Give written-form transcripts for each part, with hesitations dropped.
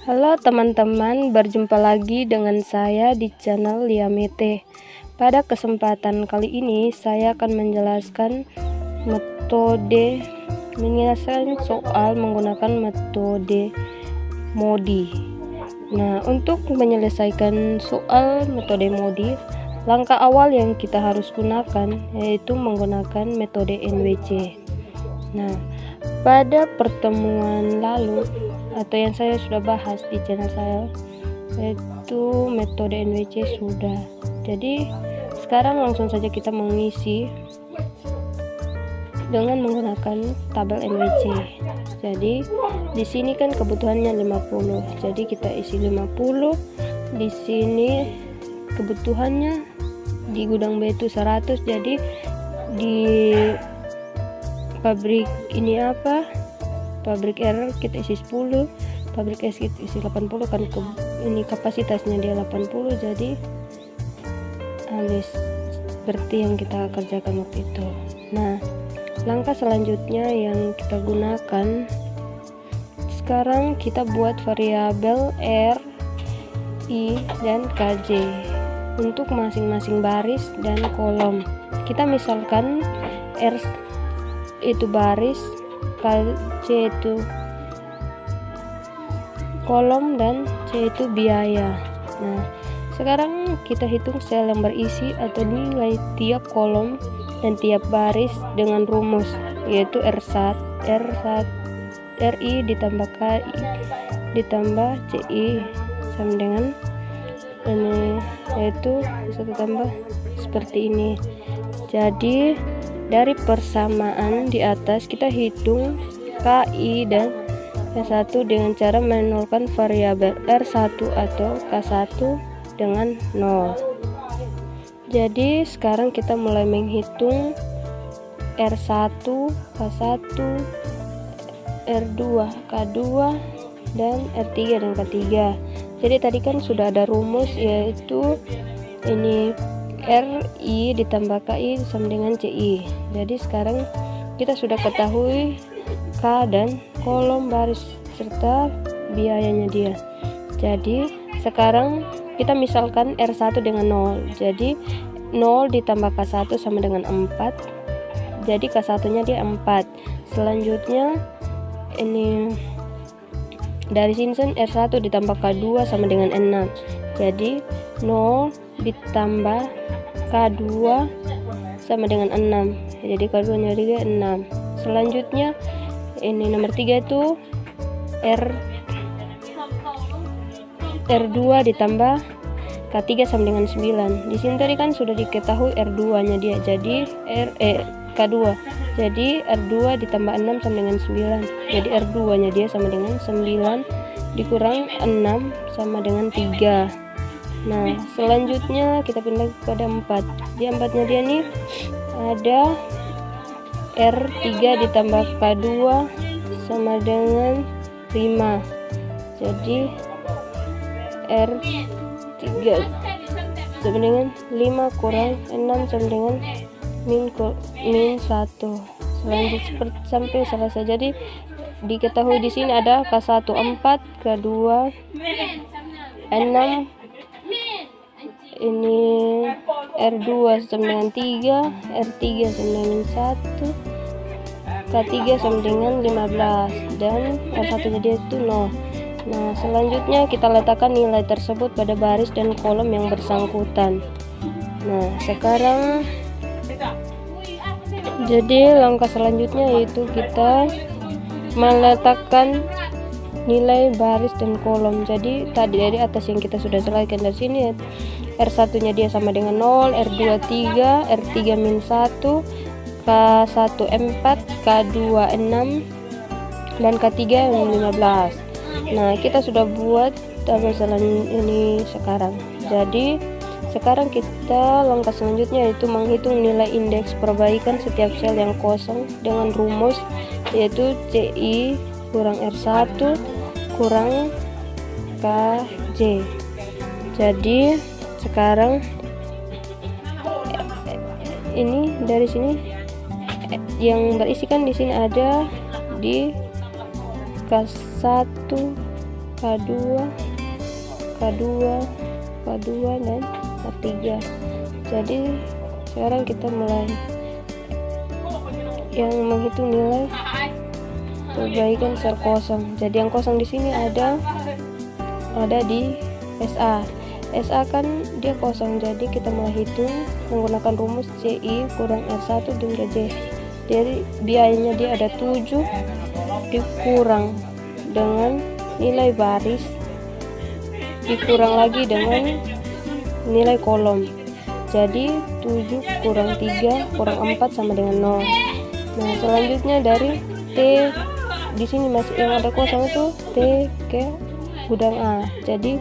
Halo teman-teman, berjumpa lagi dengan saya di channel Liamete. Pada kesempatan kali ini saya akan menjelaskan metode menyelesaikan soal menggunakan metode MODI. Nah, untuk menyelesaikan soal metode MODI, langkah awal yang kita harus gunakan yaitu menggunakan metode NWC. Nah, pada pertemuan lalu atau yang saya sudah bahas di channel saya yaitu metode NWC sudah. Jadi sekarang langsung saja kita mengisi dengan menggunakan tabel NWC. Jadi di sini kan kebutuhannya 50. Jadi kita isi 50. Di sini kebutuhannya di gudang B itu 100. Jadi di pabrik ini apa? Pabrik R kita isi 10, pabrik S kita isi 80 kan ini kapasitasnya dia 80, jadi habis seperti yang kita kerjakan waktu itu. Nah, langkah selanjutnya yang kita gunakan sekarang kita buat variabel R, I, dan KJ untuk masing-masing baris dan kolom. Kita misalkan R itu baris, C itu kolom, dan C itu biaya. Nah, sekarang kita hitung sel yang berisi atau nilai tiap kolom dan tiap baris dengan rumus yaitu RI ditambah KI ditambah CI sama dengan ini, yaitu bisa ditambah seperti ini. Jadi dari persamaan di atas kita hitung KI dan K1 dengan cara menolkan variabel R1 atau K1 dengan 0. Jadi sekarang kita mulai menghitung R1, K1, R2, K2, dan R3 dan K3. Jadi tadi kan sudah ada rumus yaitu ini RI ditambah KI sama dengan CI. Jadi sekarang kita sudah ketahui K dan kolom baris serta biayanya dia. Jadi sekarang kita misalkan R1 dengan 0. Jadi 0 ditambah K1 sama dengan 4. Jadi K1 nya dia 4. Selanjutnya ini dari sini R1 ditambah K2 sama dengan 6. Jadi 0 ditambah K2 sama dengan 6. Jadi K2 nya juga 6. Selanjutnya ini nomor 3 itu R2 ditambah K3 sama dengan 9. Di sini tadi kan sudah diketahui R2 nya dia, jadi K2. Jadi R2 ditambah 6 sama dengan 9. Jadi R2 nya dia sama dengan 9 dikurang 6 sama dengan 3. Nah, selanjutnya kita pindah kepada 4. Di 4 nya dia nih ada R3 ditambah K2 sama dengan 5. Jadi R3 sama dengan 5 kurang 6 sama dengan min 1. Selanjutnya sampai selesai. Jadi diketahui di sini ada K1 4, K2 6, ini R2 sama dengan 3, R3 sama dengan 1, K3 sama dengan 15, dan R1 nya dia itu 0. Nah, selanjutnya kita letakkan nilai tersebut pada baris dan kolom yang bersangkutan. Nah, sekarang jadi langkah selanjutnya yaitu kita meletakkan nilai baris dan kolom. Jadi tadi dari atas yang kita sudah selesaikan dari sini R1 nya dia sama dengan 0, R2 3, R3 min 1, K1 4, K2 6, dan K3 15. Nah, kita sudah buat tabel ini sekarang. Jadi sekarang kita langkah selanjutnya yaitu menghitung nilai indeks perbaikan setiap sel yang kosong dengan rumus yaitu CI kurang R1 kurang KJ. Jadi sekarang ini dari sini yang berisikan di sini ada di K1 K2 dan K3. Jadi sekarang kita mulai yang menghitung nilai perbaikan sel kosong. Jadi yang kosong di sini ada di SA kan dia kosong, jadi kita mulai hitung menggunakan rumus CI kurang R1 hingga J. Jadi biayanya dia ada 7 dikurang dengan nilai baris dikurang lagi dengan nilai kolom. Jadi 7 kurang 3 kurang 4 sama dengan 0. Nah selanjutnya dari T di sini masih yang ada kosong itu T ke gudang A. Jadi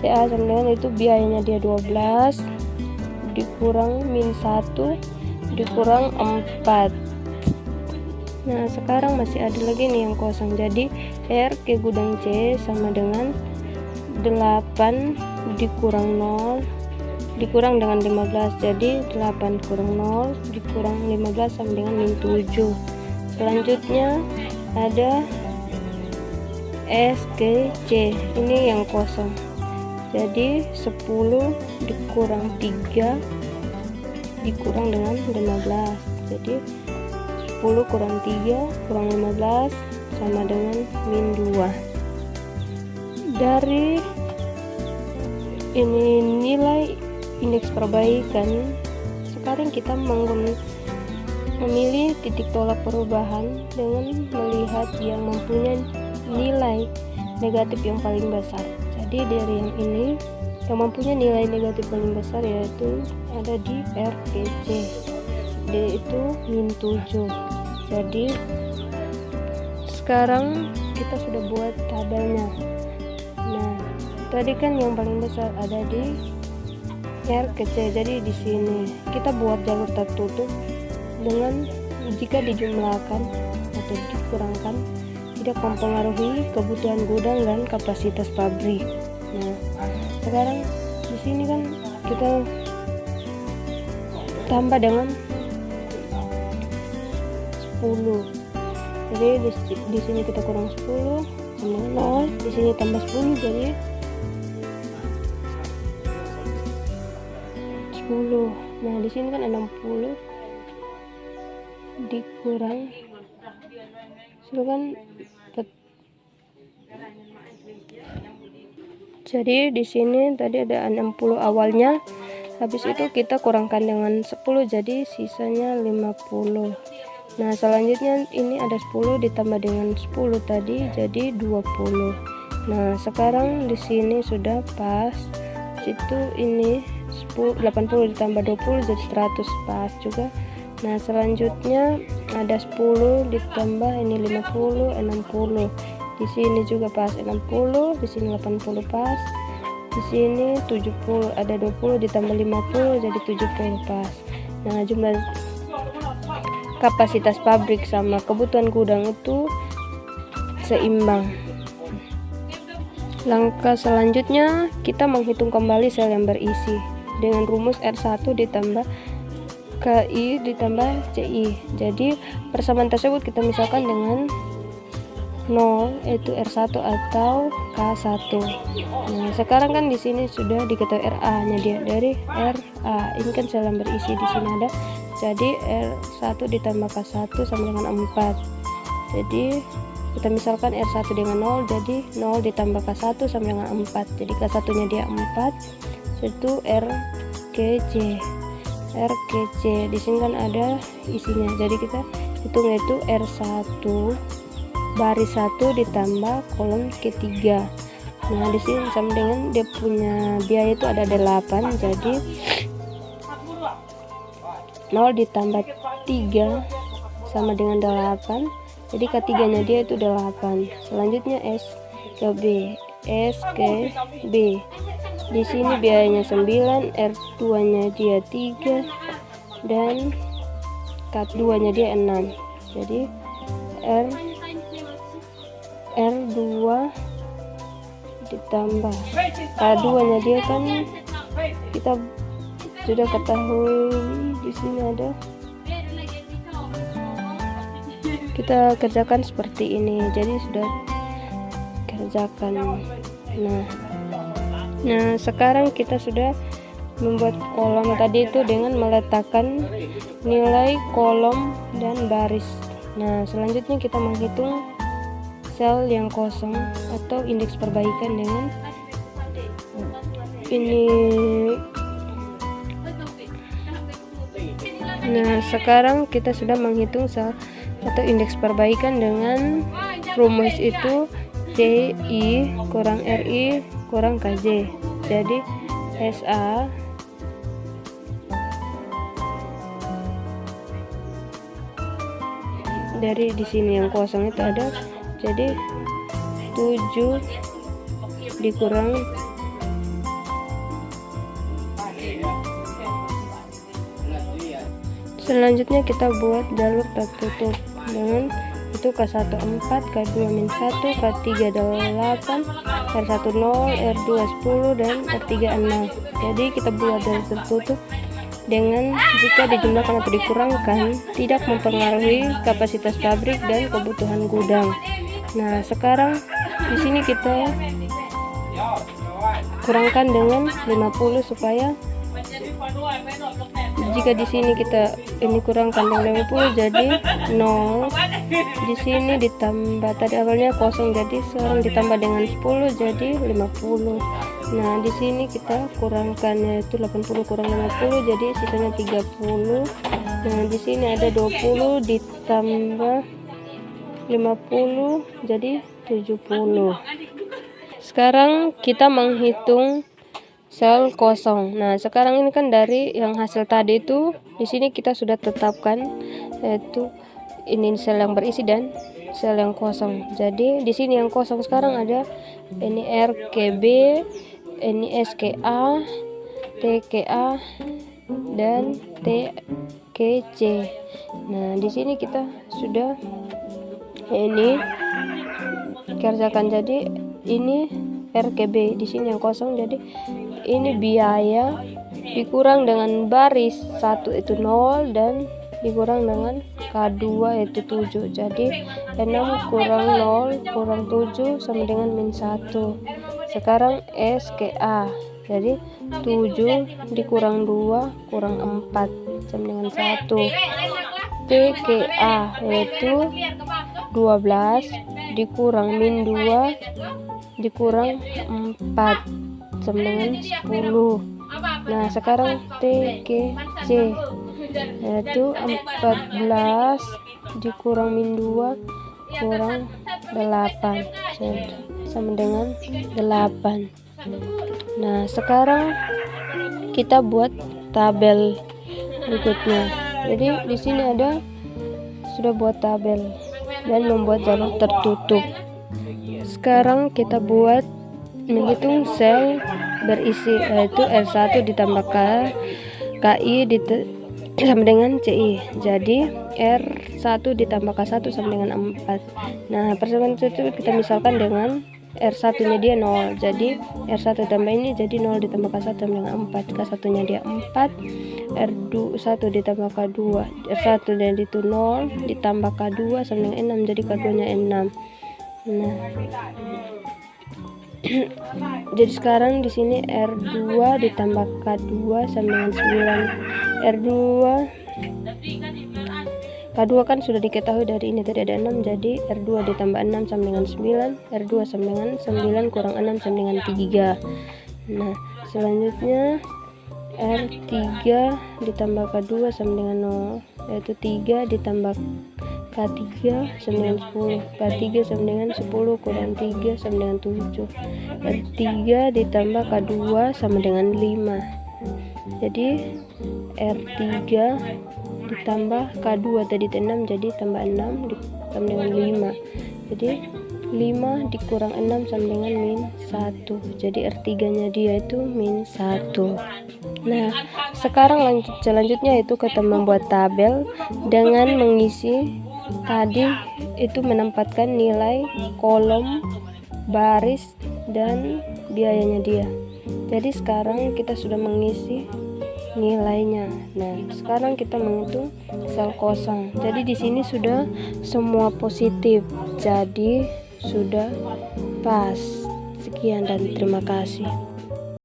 TA sama dengan itu biayanya dia 12 dikurang min 1 dikurang 4. Nah sekarang masih ada lagi nih yang kosong. Jadi R ke gudang C sama dengan 8 dikurang 0 dikurang dengan 15. Jadi 8 kurang 0 dikurang 15 sama dengan min 7. Selanjutnya ada S ke C, ini yang kosong. Jadi 10 dikurang 3 dikurang dengan 15. Jadi 10 kurang 3 kurang 15 sama dengan min 2. Dari ini nilai indeks perbaikan, sekarang kita memilih titik tolak perubahan dengan melihat yang mempunyai nilai negatif yang paling besar. Jadi dari yang ini yang mempunyai nilai negatif paling besar yaitu ada di RKC, yaitu min 7. Jadi sekarang kita sudah buat tabelnya. Nah tadi kan yang paling besar ada di RKC, jadi di sini kita buat jalur tertutup dengan jika dijumlahkan atau dikurangkan tidak mempengaruhi kebutuhan gudang dan kapasitas pabrik. Nah sekarang di sini kan kita tambah dengan 10. Jadi di sini kita kurang 10 sama 0, di sini tambah 10 jadi 10. Nah di sini kan 60 dikurang jadi di sini tadi ada 60 awalnya, habis itu kita kurangkan dengan 10 jadi sisanya 50. Nah selanjutnya ini ada 10 ditambah dengan 10 tadi jadi 20. Nah sekarang di sini sudah pas, situ ini 80 ditambah 20 jadi 100, pas juga. Nah selanjutnya ada 10 ditambah ini 50 60. Di sini juga pas 60, di sini 80 pas. Di sini 70, ada 20 ditambah 50 jadi 70 pas. Nah jumlah kapasitas pabrik sama kebutuhan gudang itu seimbang. Langkah selanjutnya kita menghitung kembali sel yang berisi dengan rumus R1 ditambah KI ditambah CI. Jadi persamaan tersebut kita misalkan dengan 0 yaitu R1 atau K1. Nah sekarang kan di sini sudah diketahui RA nya dia dari RA, ini kan sel yang berisi di sini ada, jadi R1 ditambah K1 sama dengan 4. Jadi kita misalkan R1 dengan 0, jadi 0 ditambah K1 sama dengan 4, jadi K1 nya dia 4, itu RKC. Di sini kan ada isinya, jadi kita hitung itu R1 baris 1 ditambah kolom ketiga. Nah di sini sama dengan dia punya biaya itu ada 8, jadi 0 ditambah 3 sama dengan 8, jadi K3 nya dia itu 8. Selanjutnya S ke B. Di sini biayanya 9, R2 nya dia 3 dan K2 nya dia 6. Jadi R2 ditambah K2 nya dia kan kita sudah ketahui, di sini ada, kita kerjakan seperti ini, jadi sudah kerjakan. Nah sekarang kita sudah membuat kolom tadi itu dengan meletakkan nilai kolom dan baris. Nah selanjutnya kita menghitung sel yang kosong atau indeks perbaikan dengan ini. Nah sekarang kita sudah menghitung sel atau indeks perbaikan dengan rumus itu CI kurang RI kurang KJ. Jadi SA dari di sini yang kosong itu ada, jadi 7 dikurang selanjutnya kita buat jalur tertutup dengan itu K1 4, K2 -1, K3 8, R1 0, R2 10 dan R3 6. Jadi kita buat jalur tertutup dengan jika dijumlahkan atau dikurangkan tidak mempengaruhi kapasitas pabrik dan kebutuhan gudang. Nah sekarang di sini kita kurangkan dengan 50 supaya jika di sini kita ini kurangkan dengan 50 jadi 0, di sini ditambah tadi awalnya kosong jadi sekarang ditambah dengan 10 jadi 50. Nah di sini kita kurangkan yaitu 80 kurang 50 jadi sisanya 30. Nah di sini ada 20 ditambah 50 jadi 70. Sekarang kita menghitung sel kosong. Nah sekarang ini kan dari yang hasil tadi itu di sini kita sudah tetapkan yaitu ini sel yang berisi dan sel yang kosong. Jadi di sini yang kosong sekarang ada ini RKB, ini SKA, TKA dan TKC. Nah di sini kita sudah ini kerjakan, jadi ini RKB di sini yang kosong, jadi ini biaya dikurang dengan baris 1 itu 0 dan dikurang dengan K2 yaitu 7, jadi 6 kurang 0 kurang 7 sama dengan -1. Sekarang SKA, jadi 7 dikurang 2 kurang 4 sama dengan 1. TKA yaitu 12 dikurang -2 dikurang 4 sama dengan 10. Nah sekarang TKC yaitu 14 dikurang -2 kurang 8 sama dengan 8. Nah sekarang kita buat tabel berikutnya. Jadi di sini ada sudah buat tabel dan membuat jalur tertutup. Sekarang kita buat menghitung sel berisi yaitu R1 ditambah KI sama dengan CI. Jadi R1 ditambah K1 sama dengan 4. Nah persamaan tersebut kita misalkan dengan R1 nya dia 0, jadi R1 tambah ini jadi 0 ditambah K1 sama dengan 4. K1 nya dia 4, R1 ditambah K2, R1 dan itu 0 ditambah K2 sama dengan 6, jadi K2 nya 6. Nah jadi sekarang di sini R2 ditambah K2 sama dengan 9. K2 kan sudah diketahui dari ini tadi ada 6, jadi R2 ditambah 6 sama dengan 9, R2 sama dengan 9 kurang 6 sama dengan 3. Nah selanjutnya R3 ditambah K2 sama dengan 0 yaitu 3 ditambah K3 sama dengan 10, K3 sama dengan 10 kurang 3 sama dengan 7, R3 ditambah K2 sama dengan 5, jadi R3 ditambah K2 tadi 6 jadi tambah 6 sama dengan 5, jadi 5 dikurang 6 sama dengan -1, jadi R3 nya dia itu -1. Nah sekarang selanjutnya itu kita membuat tabel dengan mengisi tadi itu menempatkan nilai kolom, baris dan biayanya dia. Jadi sekarang kita sudah mengisi nilainya. Nah sekarang kita menghitung sel kosong. Jadi di sini sudah semua positif, jadi sudah pas. Sekian. Sekian dan terima kasih.